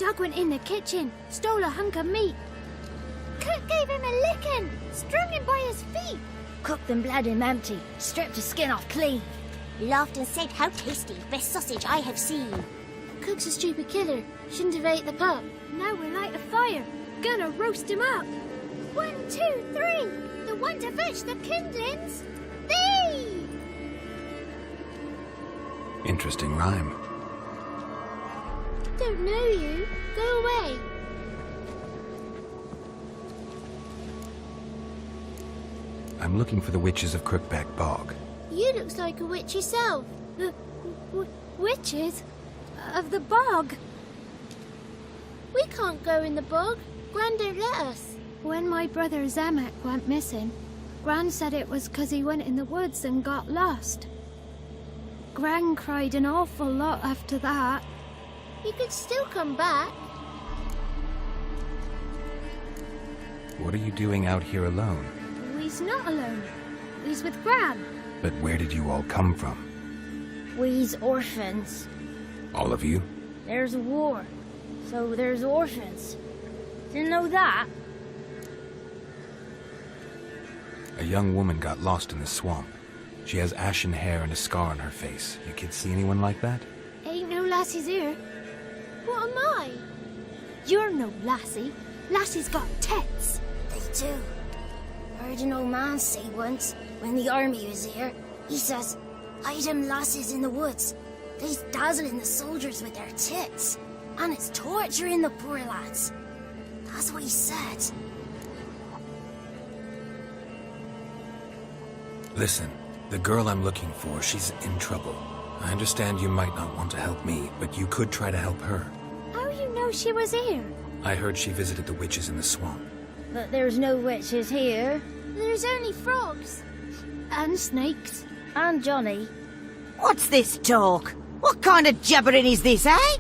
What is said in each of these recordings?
Dog went in the kitchen, stole a hunk of meat. Cook gave him a licking, strung him by his feet. Cooked and bled him empty, stripped his skin off clean. Laughed and said, "How tasty, best sausage I have seen." Cook's a stupid killer, shouldn't have ate the pup. Now we'll light a fire, gonna roast him up. 1, 2, 3, the one to fetch the kindlings, thee! Interesting rhyme. Don't know you, go away. I'm looking for the witches of Crookback Bog. You looks like a witch yourself. The witches? Of the bog? We can't go in the bog. Gran don't let us. When my brother Zamek went missing, Gran said it was 'cause he went in the woods and got lost. Gran cried an awful lot after that. He could still come back. What are you doing out here alone? We's not alone. We's with Gran. But where did you all come from? We's orphans. All of you? There's a war, so there's orphans. Didn't know that? A young woman got lost in the swamp. She has ashen hair and a scar on her face. You kids see anyone like that? Ain't no lassies here. What am I? You're no lassie. Lassie's got tits. They do. Heard an old man say once, when the army was here, he says, "Hide them lasses in the woods. They's dazzling the soldiers with their tits, and it's torturing the poor lads." That's what he said. Listen, the girl I'm looking for, she's in trouble. I understand you might not want to help me, but you could try to help her. How you know she was here? I heard she visited the witches in the swamp. But there's no witches here. There's only frogs. And snakes. And Johnny. What's this talk? What kind of jabbering is this, eh?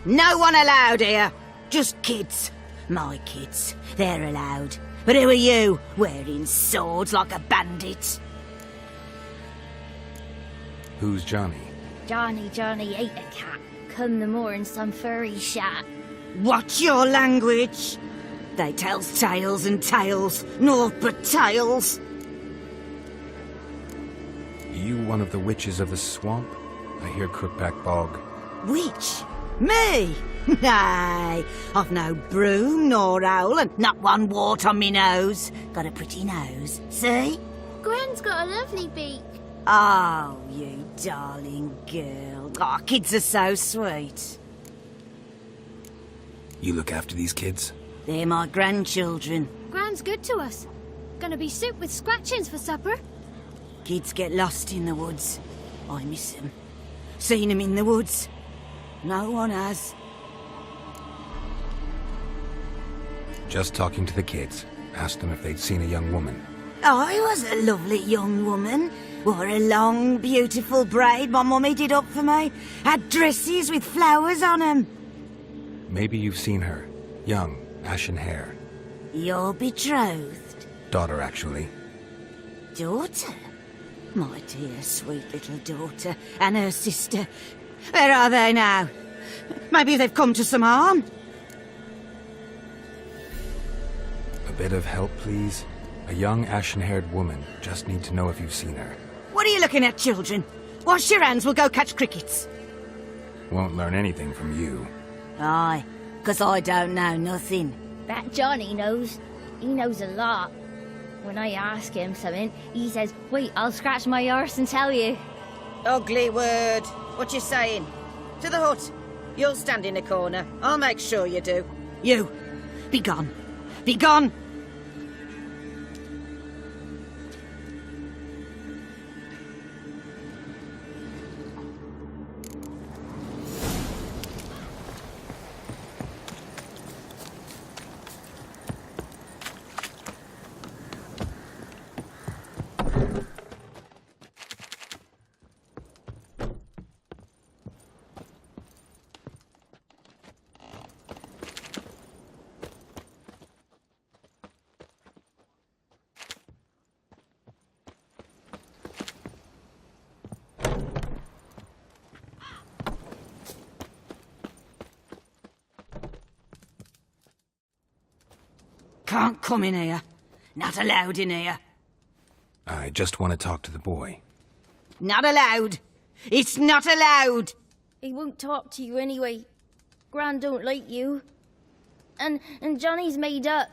No one allowed here. Just kids. My kids. They're allowed. But who are you, wearing swords like a bandit? Who's Johnny? Johnny ate a cat. Come the more in some furry shat. Watch your language. They tells tales and tales, naught but tales. You one of the witches of the swamp? I hear Crookback Bog. Witch? Me? Nay, I've no broom nor owl and not one wart on me nose. Got a pretty nose, see? Gwen's got a lovely beak. Oh, you darling girl. Oh, kids are so sweet. You look after these kids? They're my grandchildren. Gran's good to us. Gonna be soup with scratchings for supper. Kids get lost in the woods. I miss them. Seen them in the woods. No one has. Just talking to the kids. Asked them if they'd seen a young woman. I was a lovely young woman. Wore a long, beautiful braid my mummy did up for me. Had dresses with flowers on 'em. Maybe you've seen her. Young, ashen hair. You're betrothed? Daughter, actually. Daughter? My dear, sweet little daughter. And her sister. Where are they now? Maybe they've come to some harm? A bit of help, please? A young, ashen-haired woman. Just need to know if you've seen her. What are you looking at, children? Wash your hands, we'll go catch crickets. Won't learn anything from you. Aye, 'cause I don't know nothing. That Johnny knows. He knows a lot. When I ask him something, he says, "Wait, I'll scratch my arse and tell you." Ugly word. What you saying? To the hut. You'll stand in a corner. I'll make sure you do. You, be gone. Be gone! can't come in here. Not allowed in here. I just want to talk to the boy. Not allowed. It's not allowed. He won't talk to you anyway. Gran don't like you. And Johnny's made up.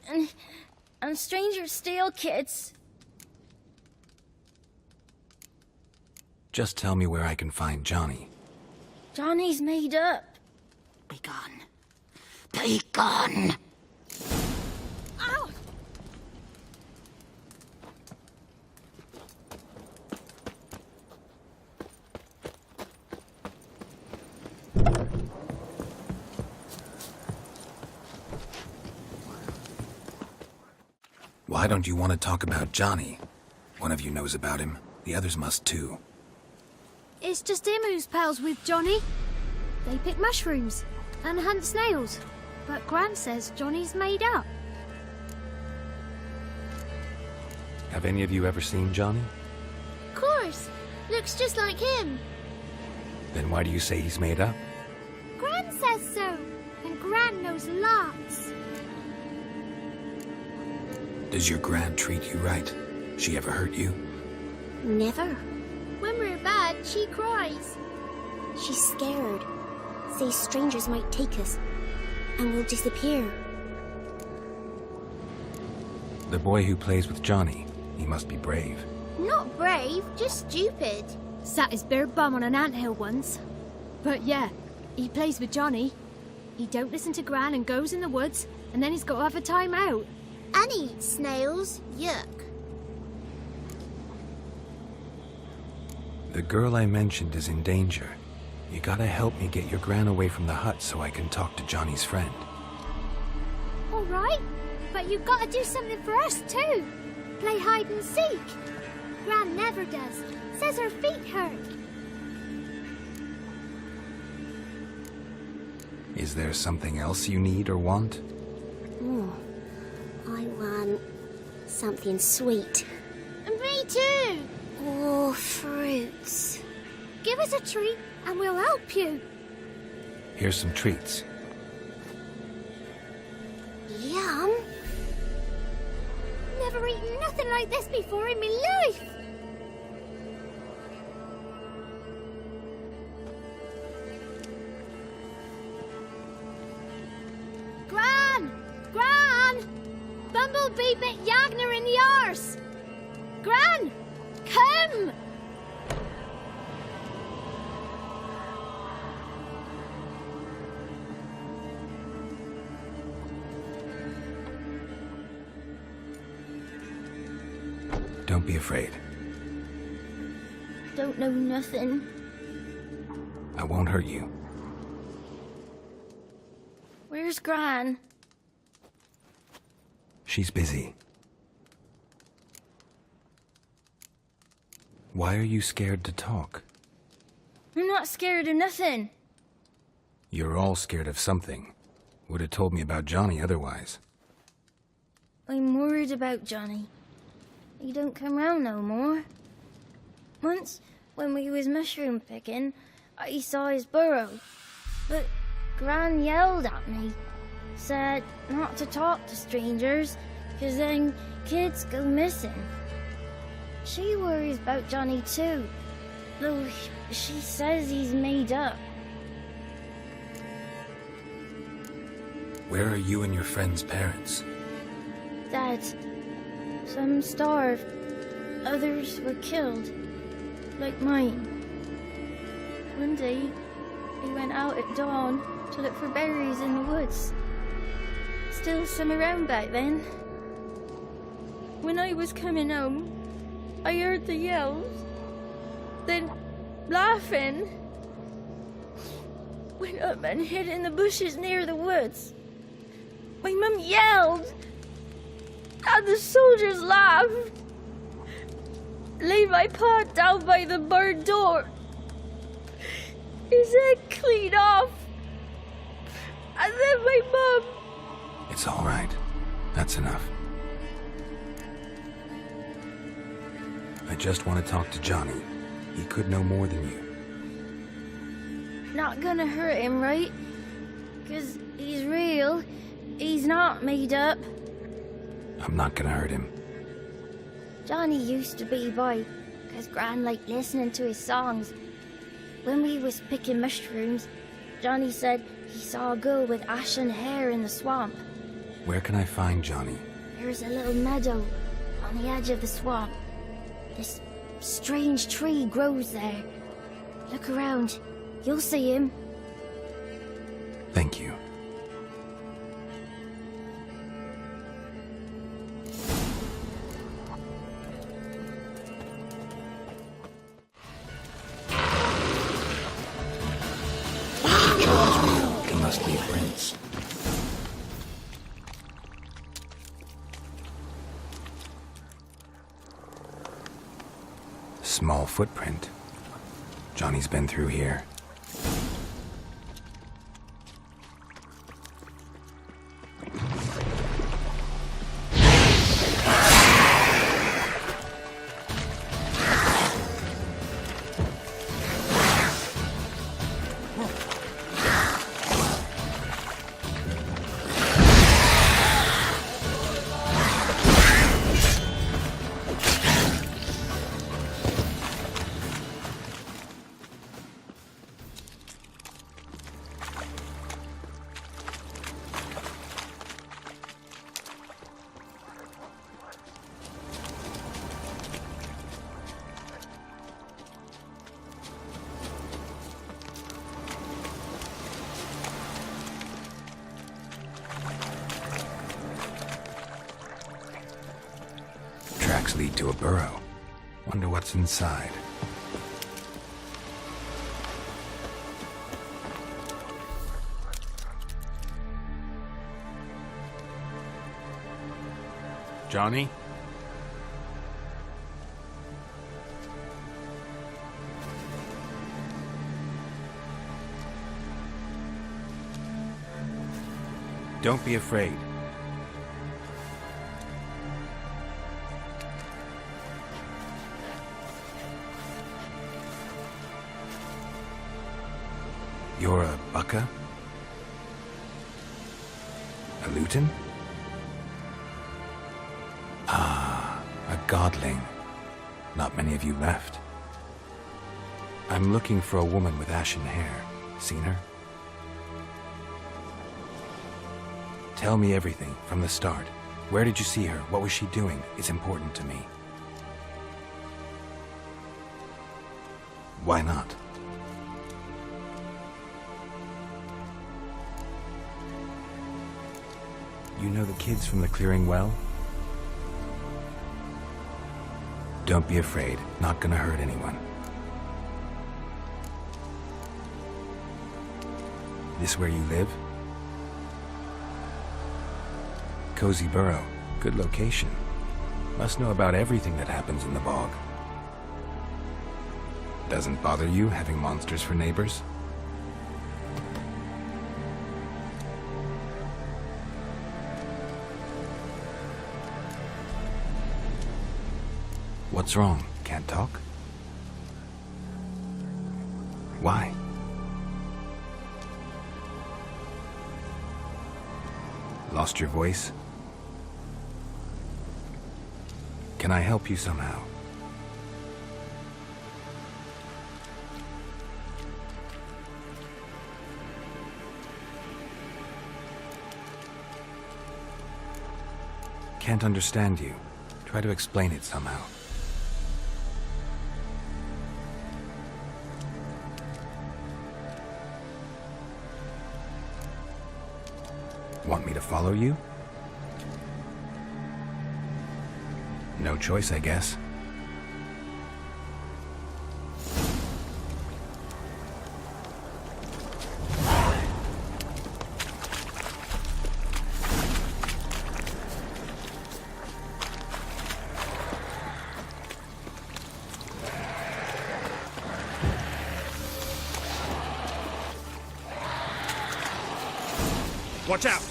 And strangers steal kids. Just tell me where I can find Johnny. Johnny's made up. Be gone. Be gone. Ow! Why don't you want to talk about Johnny? One of you knows about him. The others must too. It's just him who's pals with Johnny. They pick mushrooms and hunt snails. But Gran says Johnny's made up. Have any of you ever seen Johnny? Of course. Looks just like him. Then why do you say he's made up? Gran says so. And Gran knows lots. Does your Gran treat you right? She ever hurt you? Never. When we're bad, she cries. She's scared. Says strangers might take us. And we'll disappear. The boy who plays with Johnny, he must be brave. Not brave, just stupid. Sat his bare bum on an anthill once. But yeah, he plays with Johnny. He don't listen to Gran and goes in the woods, and then he's got to have a time out. And eats snails. Yuck. The girl I mentioned is in danger. You gotta help me get your Gran away from the hut so I can talk to Johnny's friend. All right, but you've got to do something for us too. Play hide and seek. Gran never does. Says her feet hurt. Is there something else you need or want? I want something sweet. And me too. Oh, fruits. Give us a treat and we'll help you. Here's some treats. Yum. Never eaten nothing like this before in my life. Gran! Gran! Bumblebee bit Yagner in the arse. Gran! Come! Don't be afraid. Don't know nothing. I won't hurt you. Where's Gran? She's busy. Why are you scared to talk? I'm not scared of nothing. You're all scared of something. Would have told me about Johnny otherwise. I'm worried about Johnny. He don't come round no more. Once, when we was mushroom picking, I saw his burrow. But Gran yelled at me. Said not to talk to strangers, 'cause then kids go missing. She worries about Johnny too, though she says he's made up. Where are you and your friend's parents? That some starved, others were killed, like mine. One day, he went out at dawn to look for berries in the woods. Still some around back then. When I was coming home, I heard the yells, then laughing. Went up and hid in the bushes near the woods. My mum yelled, and the soldiers laughed. Laid my pa down by the barn door. His head clean off. And then my mum. It's all right. That's enough. I just want to talk to Johnny. He could know more than you. Not gonna hurt him, right? 'Cause he's real. He's not made up. I'm not gonna hurt him. Johnny used to be by, 'cause Gran liked listening to his songs. When we was picking mushrooms, Johnny said he saw a girl with ashen hair in the swamp. Where can I find Johnny? There's a little meadow on the edge of the swamp. This strange tree grows there. Look around. You'll see him. Thank you. John's real. He must be a prince. Small footprint. Johnny's been through here. Tracks lead to a burrow. Wonder what's inside. Johnny? Don't be afraid. You're a Bukka? A Luton? Ah, a godling. Not many of you left. I'm looking for a woman with ashen hair. Seen her? Tell me everything from the start. Where did you see her? What was she doing? It's important to me. Why not? You know the kids from the clearing well? Don't be afraid. Not gonna hurt anyone. This where you live? Cozy Burrow. Good location. Must know about everything that happens in the bog. Doesn't bother you having monsters for neighbors? What's wrong? Can't talk? Why? Lost your voice? Can I help you somehow? Can't understand you. Try to explain it somehow. Want me to follow you? No choice, I guess. Watch out!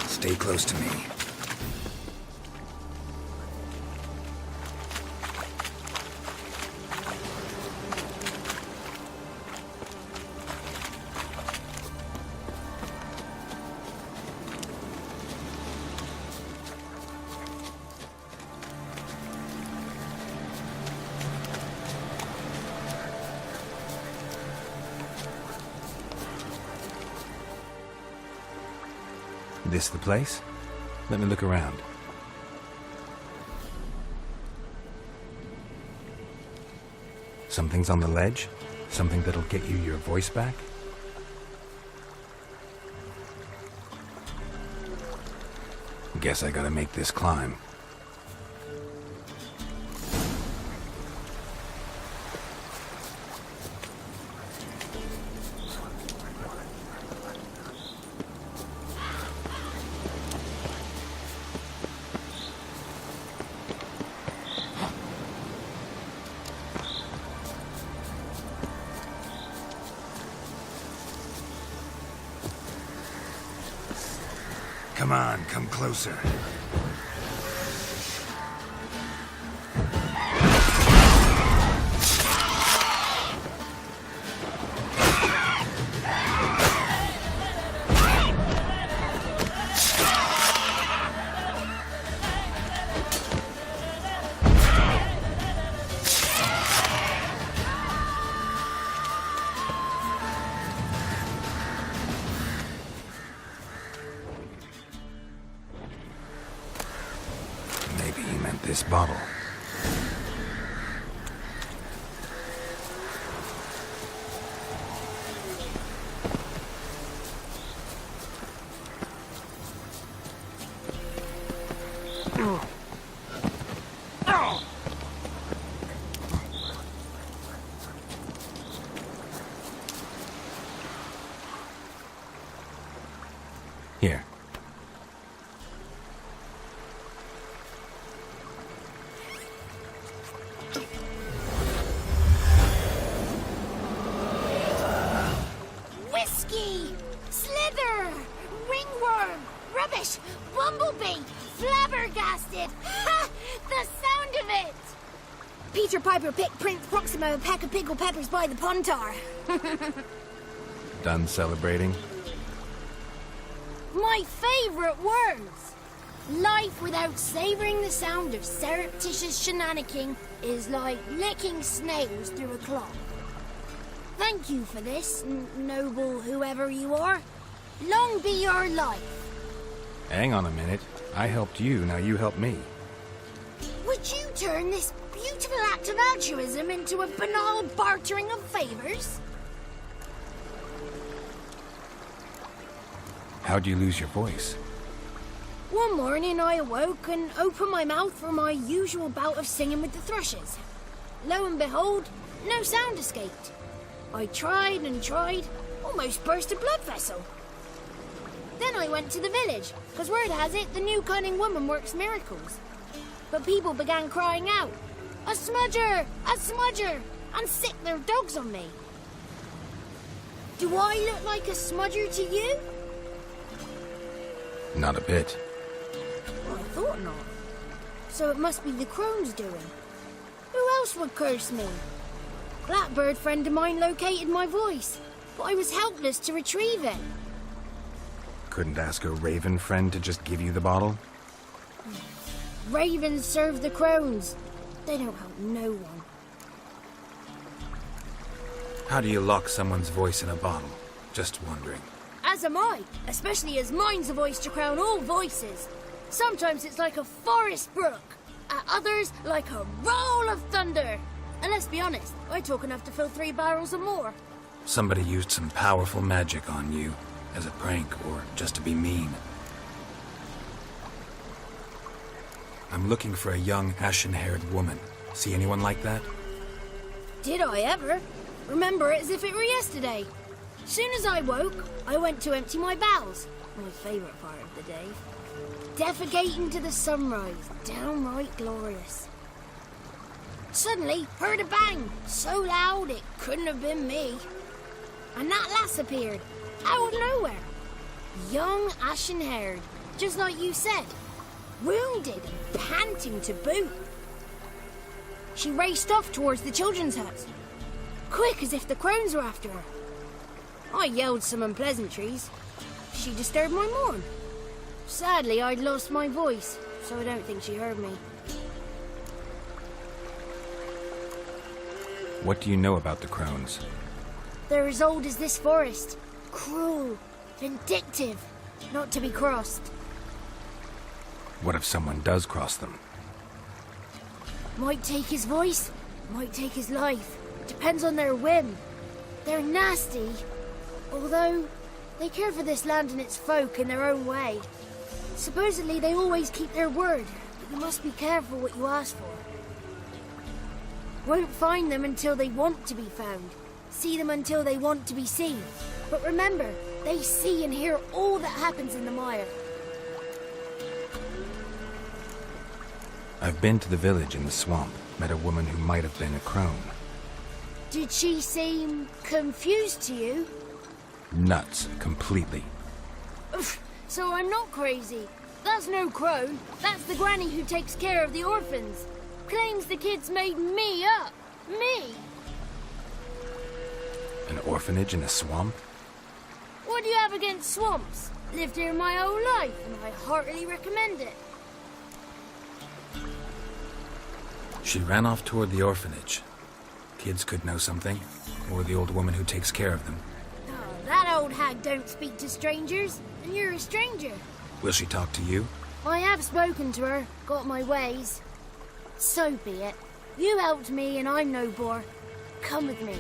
Stay close. close to me. This the place? Let me look around. Something's on the ledge? Something that'll get you your voice back? Guess I gotta make this climb. Come on, come closer. Maybe he meant this bottle. Here. Whiskey! Slither! Ringworm! Rubbish! Bumblebee! Flabbergasted! Ha! The sound of it! Peter Piper picked Prince Proximo a pack of pickled peppers by the Pontar. Done celebrating? My favourite words! Life without savouring the sound of surreptitious shenanigans is like licking snails through a cloth. Thank you for this, noble whoever you are. Long be your life. Hang on a minute. I helped you, now you help me. Would you turn this beautiful act of altruism into a banal bartering of favours? How'd you lose your voice? One morning I awoke and opened my mouth for my usual bout of singing with the thrushes. Lo and behold, no sound escaped. I tried and tried, almost burst a blood vessel. Then I went to the village, because word has it the new cunning woman works miracles. But people began crying out, "A smudger! A smudger!" and sicked their dogs on me. Do I look like a smudger to you? Not a bit. I thought not. So it must be the crone's doing. Who else would curse me? Blackbird friend of mine located my voice, but I was helpless to retrieve it. Couldn't ask a raven friend to just give you the bottle? Ravens serve the crones. They don't help no one. How do you lock someone's voice in a bottle? Just wondering. As am I, especially as mine's a voice to crown all voices. Sometimes it's like a forest brook, at others like a roll of thunder. And let's be honest, I talk enough to fill 3 barrels or more. Somebody used some powerful magic on you, as a prank or just to be mean. I'm looking for a young, ashen-haired woman. See anyone like that? Did I ever? Remember it as if it were yesterday. Soon as I woke, I went to empty my bowels. My favourite part of the day. Defecating to the sunrise, downright glorious. Suddenly, heard a bang, so loud it couldn't have been me. And that lass appeared, out of nowhere. Young, ashen-haired, just like you said. Wounded and panting to boot. She raced off towards the children's hut, quick as if the crones were after her. I yelled some unpleasantries. She disturbed my morn. Sadly, I'd lost my voice, so I don't think she heard me. What do you know about the crones? They're as old as this forest. Cruel, vindictive, not to be crossed. What if someone does cross them? Might take his voice, might take his life. Depends on their whim. They're nasty, although they care for this land and its folk in their own way. Supposedly they always keep their word, but you must be careful what you ask for. Won't find them until they want to be found. See them until they want to be seen. But remember, they see and hear all that happens in the mire. I've been to the village in the swamp, met a woman who might have been a crone. Did she seem confused to you? Nuts, completely. So I'm not crazy. That's no crone. That's the granny who takes care of the orphans. Claims the kids made me up. Me! An orphanage in a swamp? What do you have against swamps? Lived here my whole life, and I heartily recommend it. She ran off toward the orphanage. Kids could know something, or the old woman who takes care of them. Oh, that old hag don't speak to strangers, and you're a stranger. Will she talk to you? I have spoken to her, got my ways. So be it. You helped me, and I'm no bore. Come with me.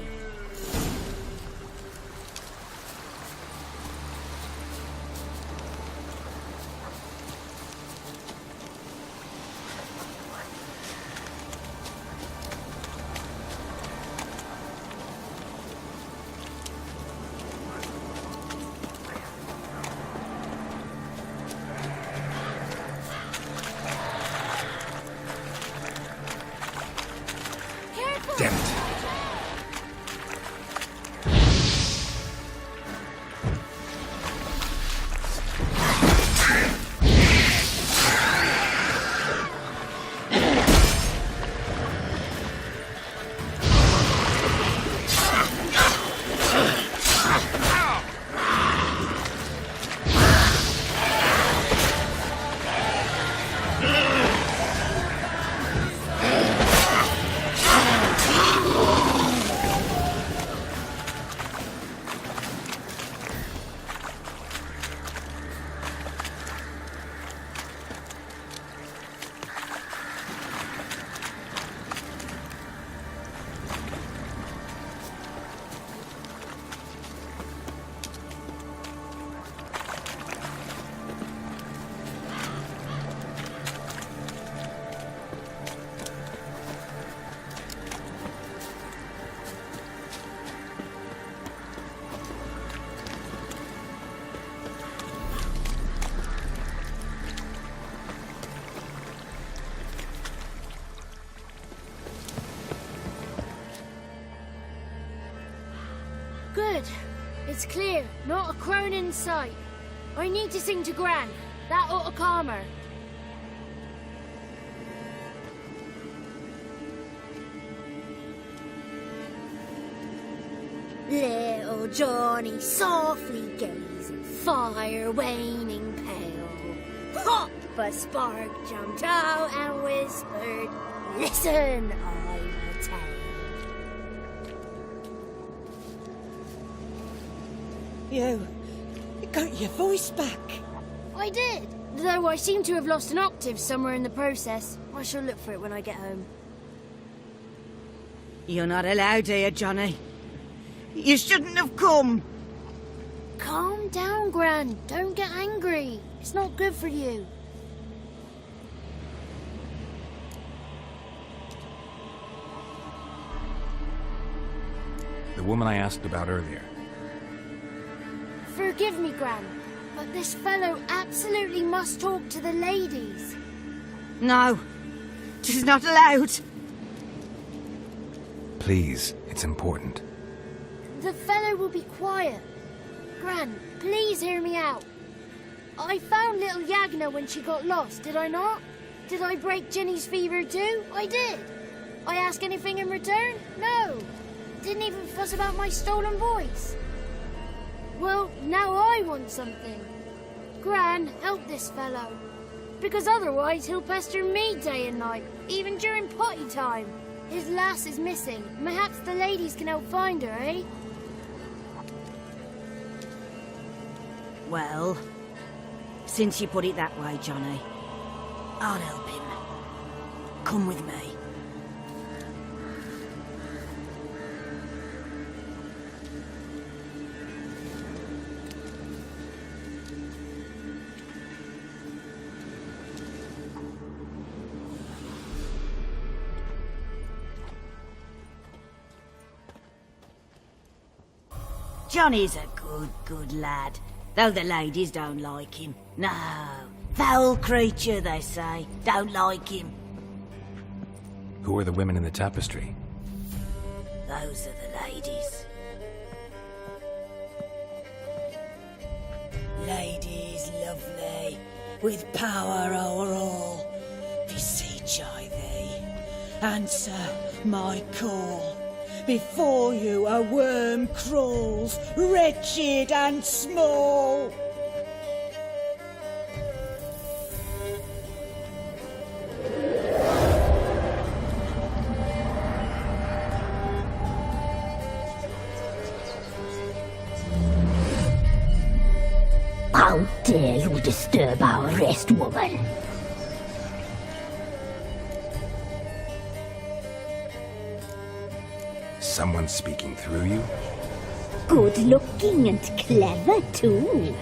Damn it. Good. It's clear. Not a crone in sight. I need to sing to Gran. That ought to calm her. Little Johnny softly gazing, fire waning pale. Pop! A spark jumped out and whispered, "Listen, I'm a tale." You got your voice back. I did, though I seem to have lost an octave somewhere in the process. I shall look for it when I get home. You're not allowed here, Johnny. You shouldn't have come. Calm down, Gran. Don't get angry. It's not good for you. The woman I asked about earlier. Forgive me, Gran, but this fellow absolutely must talk to the ladies. No, she's not allowed. Please, it's important. The fellow will be quiet. Gran, please hear me out. I found little Yagna when she got lost, did I not? Did I break Ginny's fever too? I did. I ask anything in return? No. Didn't even fuss about my stolen voice. Well, now I want something. Gran, help this fellow. Because otherwise he'll pester me day and night, even during potty time. His lass is missing. Perhaps the ladies can help find her, eh? Well, since you put it that way, Johnny, I'll help him. Come with me. Johnny's a good lad, though the ladies don't like him. No, foul creature, they say. Don't like him. Who are the women in the tapestry? Those are the ladies. Ladies lovely, with power o'er all. Beseech I thee, answer my call. Before you a worm crawls, wretched and small. How dare you disturb our rest, woman? Someone speaking through you? Good looking and clever, too.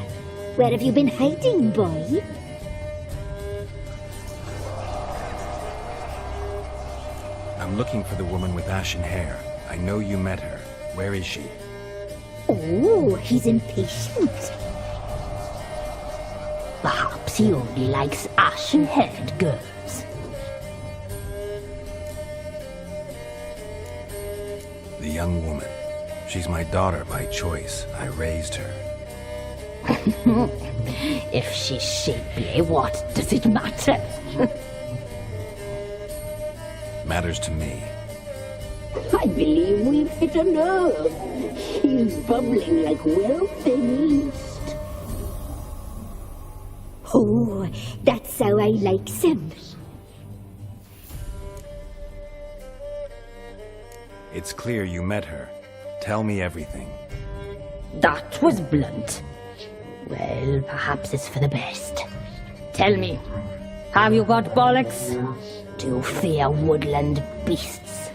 Where have you been hiding, boy? I'm looking for the woman with ashen hair. I know you met her. Where is she? Oh, he's impatient. Perhaps he only likes ashen-haired girls. The young woman. She's my daughter by choice. I raised her. If she's shapely, what does it matter? Matters to me. I believe we've hit a nerve. She's bubbling like well-fed yeast. Oh, that's how I like them. It's clear you met her. Tell me everything. That was blunt. Well, perhaps it's for the best. Tell me, have you got bollocks? Do you fear woodland beasts?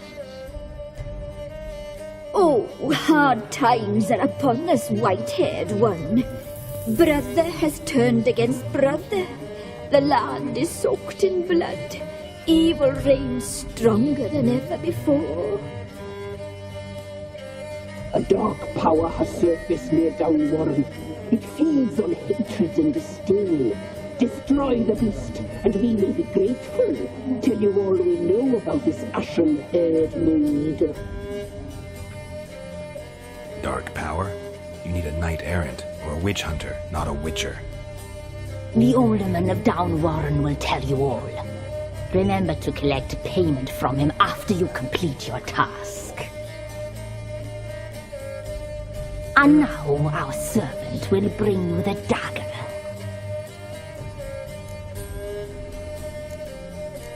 Oh, hard times are upon us, white-haired one. Brother has turned against brother. The land is soaked in blood. Evil reigns stronger than ever before. A dark power has surfaced near Downwarren. It feeds on hatred and disdain. Destroy the beast, and we may be grateful. Tell you all we know about this ashen-haired maid. Dark power? You need a knight-errant or a witch hunter, not a witcher. The alderman of Downwarren will tell you all. Remember to collect payment from him after you complete your task. And now our servant will bring you the dagger.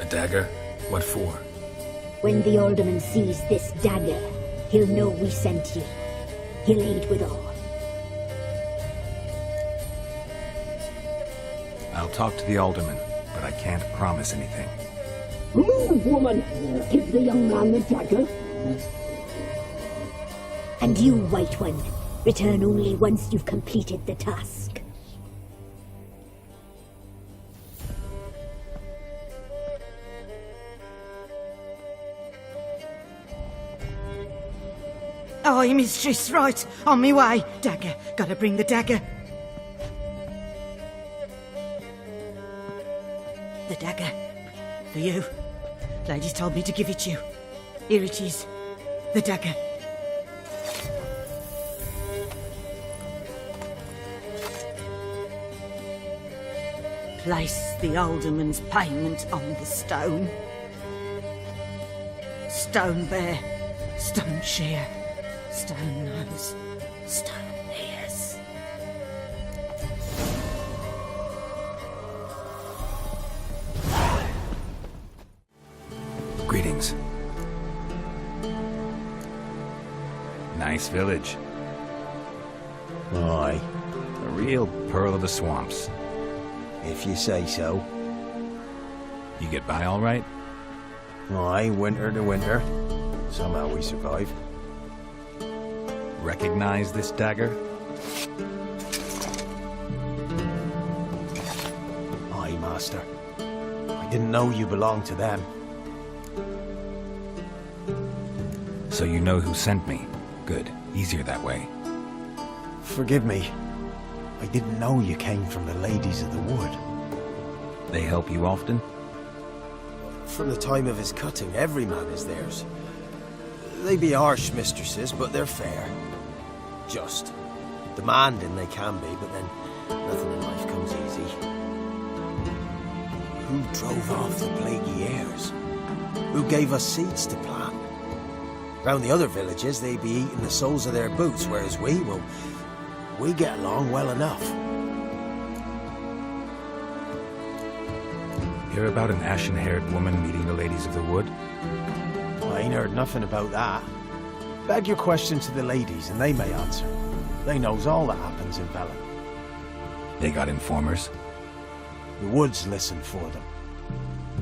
A dagger? What for? When the alderman sees this dagger, he'll know we sent you. He'll aid with all. I'll talk to the alderman, but I can't promise anything. Move, woman! Give the young man the dagger. And you, White One, return only once you've completed the task. Aye, mistress, right. On me way. Dagger. Gotta bring the dagger. The dagger. For you. Ladies told me to give it you. Here it is. The dagger. place the alderman's payment on the stone. Stone bear, stone shear, stone nose, stone ears. Greetings. Nice village. Aye, A real pearl of the swamps. if you say so. You get by all right? Aye, winter to winter. Somehow we survive. Recognize this dagger? Aye, master. I didn't know you belonged to them. So you know who sent me. Good. Easier that way. Forgive me. I didn't know you came from the Ladies of the Wood. They help you often? From the time of his cutting, every man is theirs. They be harsh mistresses, but they're fair. Just. Demanding they can be, but then nothing in life comes easy. Who drove off the plaguey heirs? Who gave us seeds to plant? Round the other villages, they be eating the soles of their boots, whereas we get along well enough. Hear about an ashen-haired woman meeting the Ladies of the Wood? I ain't heard nothing about that. Beg your question to the ladies, and they may answer. They knows all that happens in Velen. They got informers? The woods listen for them.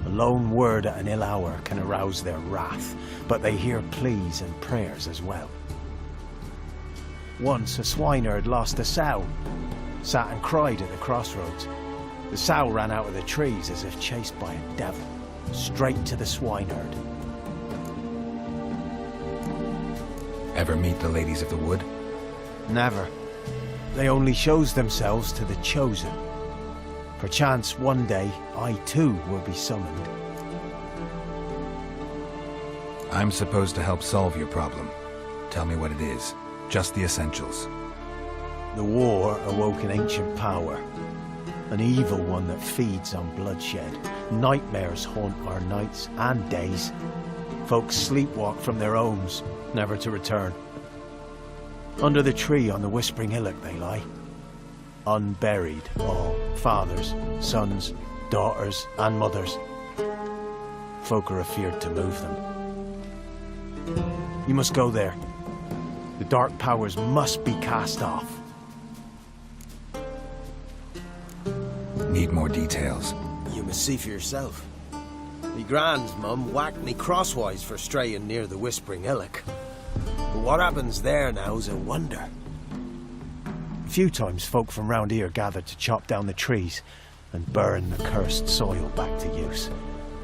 A lone word at an ill hour can arouse their wrath, but they hear pleas and prayers as well. Once a swineherd lost a sow, sat and cried at the crossroads. The sow ran out of the trees as if chased by a devil, straight to the swineherd. Ever meet the Ladies of the Wood? Never. They only shows themselves to the chosen. Perchance one day I too will be summoned. I'm supposed to help solve your problem. Tell me what it is. Just the essentials. The war awoke an ancient power. An evil one that feeds on bloodshed. Nightmares haunt our nights and days. Folks sleepwalk from their homes, never to return. Under the tree on the Whispering Hillock they lie. Unburied all, fathers, sons, daughters and mothers. Folk are afeard to move them. You must go there. The dark powers must be cast off. Need more details. You must see for yourself. Me grand's mum whacked me crosswise for straying near the Whispering Hillock. But what happens there now's a wonder. A few times folk from round here gathered to chop down the trees and burn the cursed soil back to use.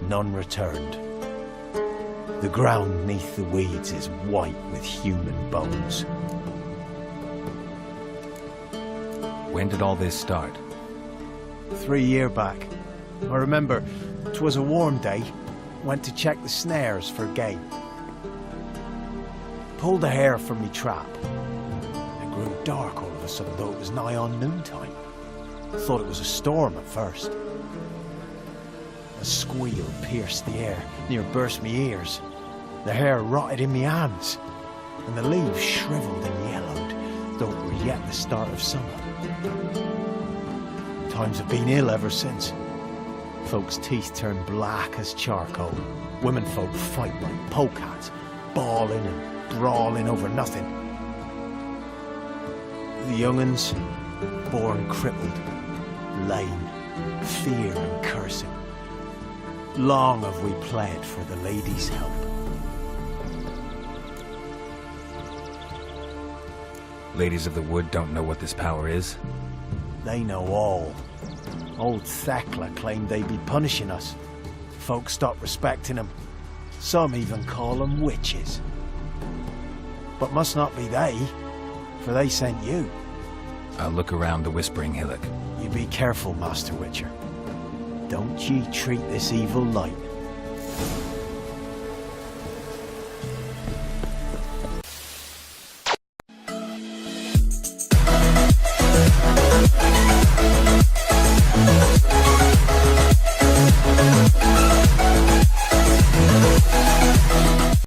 None returned. The ground neath the weeds is white with human bones. When did all this start? 3 year back. I remember 'twas a warm day. Went to check the snares for game. Pulled the hair from me trap. It grew dark all of a sudden, though it was nigh on noontime. Thought it was a storm at first. A squeal pierced the air, near burst me ears. The hair rotted in me hands, and the leaves shriveled and yellowed, though it were yet the start of summer. Times have been ill ever since. Folks' teeth turn black as charcoal. Women folk fight like polecats, bawling and brawling over nothing. The young'uns, born crippled, lame, fear and cursing. Long have we pled for the ladies' help. Ladies of the Wood don't know what this power is? They know all. Old Thekla claimed they'd be punishing us. Folks stopped respecting them. Some even call them witches. But must not be they, for they sent you. I'll look around the Whispering Hillock. You be careful, Master Witcher. Don't ye treat this evil light.